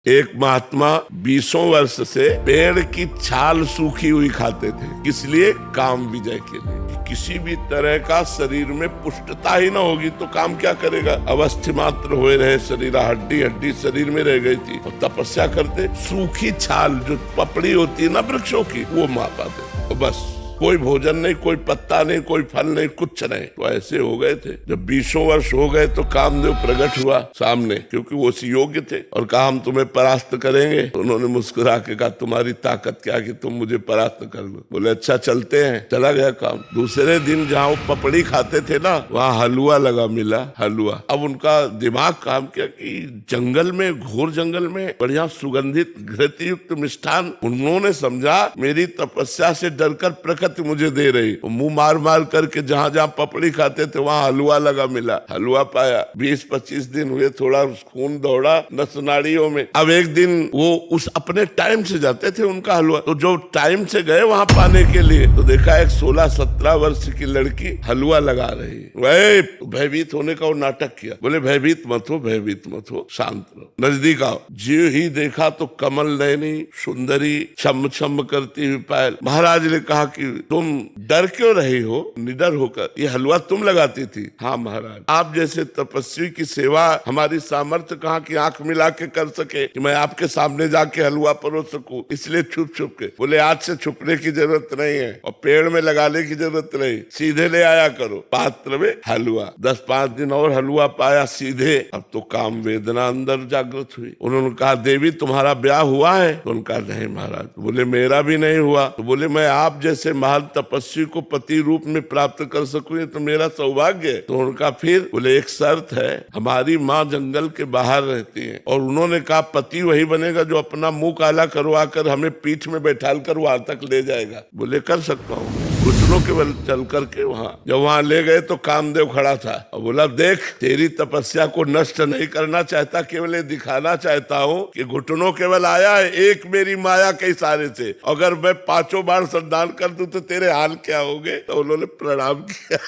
एक महात्मा 20 वर्ष से पेड़ की छाल सूखी हुई खाते थे, किस लिए? काम विजय के लिए। किसी भी तरह का शरीर में पुष्टता ही ना होगी तो काम क्या करेगा? अवस्थि मात्र हुए रहे शरीर, हड्डी हड्डी शरीर में रह गई थी और तपस्या करते सूखी छाल जो पपड़ी होती है ना वृक्षों की, वो मार पाते तो बस कोई भोजन नहीं, कोई पत्ता नहीं, कोई फल नहीं, कुछ नहीं। तो ऐसे हो गए थे। जब 20 वर्ष हो गए तो कामदेव प्रकट हुआ सामने, क्योंकि वो उसी योग्य थे, और कहा हम तुम्हें परास्त करेंगे। तो उन्होंने मुस्कुरा के कहा तुम्हारी ताकत क्या कि तुम मुझे परास्त कर लो। बोले अच्छा चलते हैं। चला गया काम। दूसरे दिन जहाँ वो पपड़ी खाते थे ना, वहाँ हलवा लगा मिला, हलवा। अब उनका दिमाग काम किया कि जंगल में, घोर जंगल में बढ़िया सुगंधित घृतयुक्त मिष्ठान। उन्होंने समझा मेरी तपस्या से डरकर प्रकृति मुझे दे रही। मुंह मार मार करके जहां जहां पपड़ी खाते थे वहां हलवा लगा मिला, हलवा पाया। 20-25 दिन हुए, थोड़ा खून दौड़ा नस नाड़ियों में। अब एक दिन वो उस अपने टाइम से जाते थे उनका हलवा, तो जो टाइम से गए वहां पाने के लिए, तो देखा एक 16-17 वर्ष की लड़की हलवा लगा रही। वही भयभीत होने का वो नाटक किया। बोले भयभीत मत हो, भयभीत मत हो, शांत रहो, नजदीक आओ। ज्यों ही देखा तो कमल नयनी सुंदरी छम छम करती हुई पायल। महाराज ने कहा कि तुम डर क्यों रही हो निडर होकर? ये हलवा तुम लगाती थी? हाँ महाराज, आप जैसे तपस्वी की सेवा हमारी सामर्थ्य कहाँ की आंख मिला के कर सके कि मैं आपके सामने जाके हलवा परोस सकूं, इसलिए छुप छुप के। बोले आज से छुपने की जरूरत नहीं है और पेड़ में लगाने की जरूरत नहीं, सीधे ले आया करो पात्र में हलवा। 10-5 दिन और हलवा पाया सीधे। अब तो काम वेदना अंदर जागृत हुई। उन्होंने कहा देवी तुम्हारा ब्याह हुआ है? तो उनका नहीं महाराज। बोले मेरा भी नहीं हुआ। तो बोले मैं आप जैसे महान तपस्वी को पति रूप में प्राप्त कर सकूं, ये तो मेरा सौभाग्य है। तो उनका फिर बोले एक शर्त है, हमारी माँ जंगल के बाहर रहती है, और उन्होंने कहा पति वही बनेगा जो अपना मुंह काला करवा कर हमें पीठ में बैठाल कर वहां तक ले जाएगा। बोले कर सकता हूँ। घुटनों के बल चल करके जब वहां ले गए तो कामदेव खड़ा था और बोला देख तेरी तपस्या को नष्ट नहीं करना चाहता, केवल ये दिखाना चाहता हूँ कि घुटनों केवल आया है एक मेरी माया के इशारे से। अगर मैं 5 बार संदान कर दूं तो तेरे हाल क्या होंगे? तो उन्होंने प्रणाम किया।